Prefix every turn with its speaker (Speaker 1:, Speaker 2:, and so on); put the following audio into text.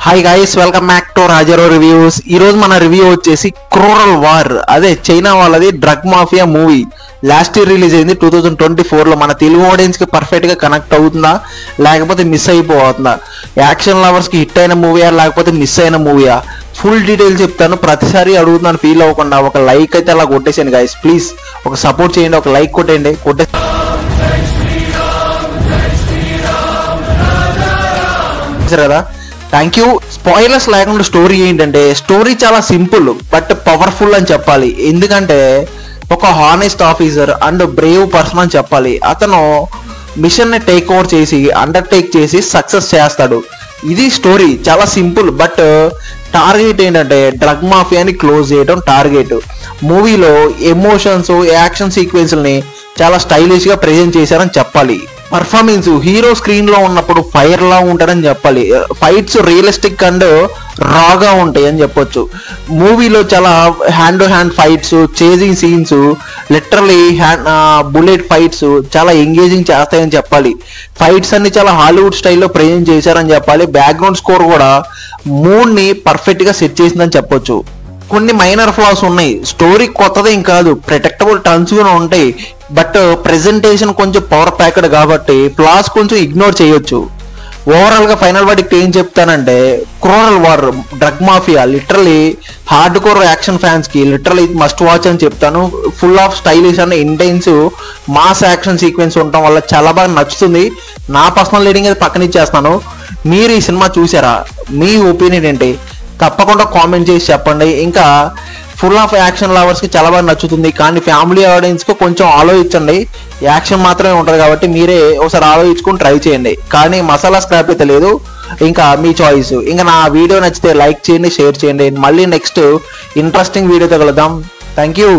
Speaker 1: Hi guys, welcome back to Rajaro reviews. ఈ రోజు మన రివ్యూ వచ్చేసి క్రూరల్ వార్, అదే చైనా వాళ్ళది drug mafia movie. Last year release అయింది 2024 లో. మన తెలుగు ఆడియన్స్ కి పర్ఫెక్ట్ గా కనెక్ట్ అవుతుందా లేకపోతే మిస్ అయిపోతుందా? యాక్షన్ లవర్స్ కి హిట్ అయిన మూవీయా లేకపోతే మిస్ అయిన మూవీయా? ఫుల్ డీటెయిల్స్ చెప్తాను. ప్రతిసారి అడుగుతున్నాను, ఫీల్ అవ్వకుండా ఒక లైక్ అయితే అలా కొట్టేసాను గైస్. ప్లీజ్ ఒక సపోర్ట్ చేయండి, ఒక లైక్ కొట్టేయండి. కదా, థ్యాంక్ యూ. స్పాయిలర్స్ లేకుండా స్టోరీ ఏంటంటే, స్టోరీ చాలా సింపుల్ బట్ పవర్ఫుల్ అని చెప్పాలి. ఎందుకంటే ఒక honest officer and Brave person అని చెప్పాలి. అతను మిషన్ ని టేక్ ఓవర్ చేసి అండర్టేక్ చేసి సక్సెస్ చేస్తాడు. ఇది స్టోరీ, చాలా సింపుల్. బట్ టార్గెట్ ఏంటంటే డ్రగ్ మాఫియాని క్లోజ్ చేయడం టార్గెట్. మూవీలో ఎమోషన్స్, యాక్షన్ సీక్వెన్స్ని చాలా స్టైలిష్ గా ప్రెజెంట్ చేశారని చెప్పాలి. పర్ఫార్మెన్స్ హీరో స్క్రీన్ లో ఉన్నప్పుడు ఫైర్ లా ఉంటాడని చెప్పాలి. ఫైట్స్ రియలిస్టిక్ అండ్ రాగా ఉంటాయి అని చెప్పొచ్చు. మూవీలో చాలా hand to hand fights, chasing scenes, literally bullet fights చాలా ఎంగేజింగ్ చేస్తాయని చెప్పాలి. ఫైట్స్ అన్ని చాలా హాలీవుడ్ స్టైల్లో ప్రెజెంట్ చేశారని చెప్పాలి. బ్యాక్గ్రౌండ్ స్కోర్ కూడా మూడ్ ని పర్ఫెక్ట్ గా సెట్ చేసిందని చెప్పొచ్చు. కొన్ని మైనర్ ఫ్లాస్ ఉన్నాయి. స్టోరీ కొత్తదేం కాదు, ప్రెడిక్టబుల్ టర్న్స్ కూడా ఉంటాయి. బట్ ప్రెజెంటేషన్ కొంచెం పవర్ ప్యాక్డ్ కాబట్టి ఫ్లాస్ కొంచెం ఇగ్నోర్ చేయొచ్చు. ఓవరాల్ గా ఫైనల్ వర్డిక్ట్ ఏం చెప్తానంటే, క్రూరల్ war drug mafia literally hard core action fans కి లిటరలీ మస్ట్ వాచ్ అని చెప్తాను. Full of stylish and intense mass action sequence ఉండటం వల్ల చాలా బాగా నచ్చుతుంది. నా పర్సనల్ రీడింగ్ అయితే పక్కన ఇచ్చేస్తాను. మీరు ఈ సినిమా చూసారా? మీ ఒపీనియన్ ఏంటి? తప్పకుండా కామెంట్ చేసి చెప్పండి. ఇంకా ఫుల్ ఆఫ్ యాక్షన్ లవర్స్ కి చాలా బాగా నచ్చుతుంది, కానీ ఫ్యామిలీ ఆడియన్స్ కి కొంచెం ఆలోచించండి. యాక్షన్ మాత్రమే ఉంటుంది కాబట్టి మీరే ఒకసారి ఆలోచించుకుని ట్రై చేయండి. కానీ మసాలా స్క్రాప్ అయితే లేదు. ఇంకా మీ చాయిస్. ఇంకా నా వీడియో నచ్చితే లైక్ చేయండి, షేర్ చేయండి. మళ్ళీ నెక్స్ట్ ఇంట్రెస్టింగ్ వీడియోతో కలుద్దాం. Thank you.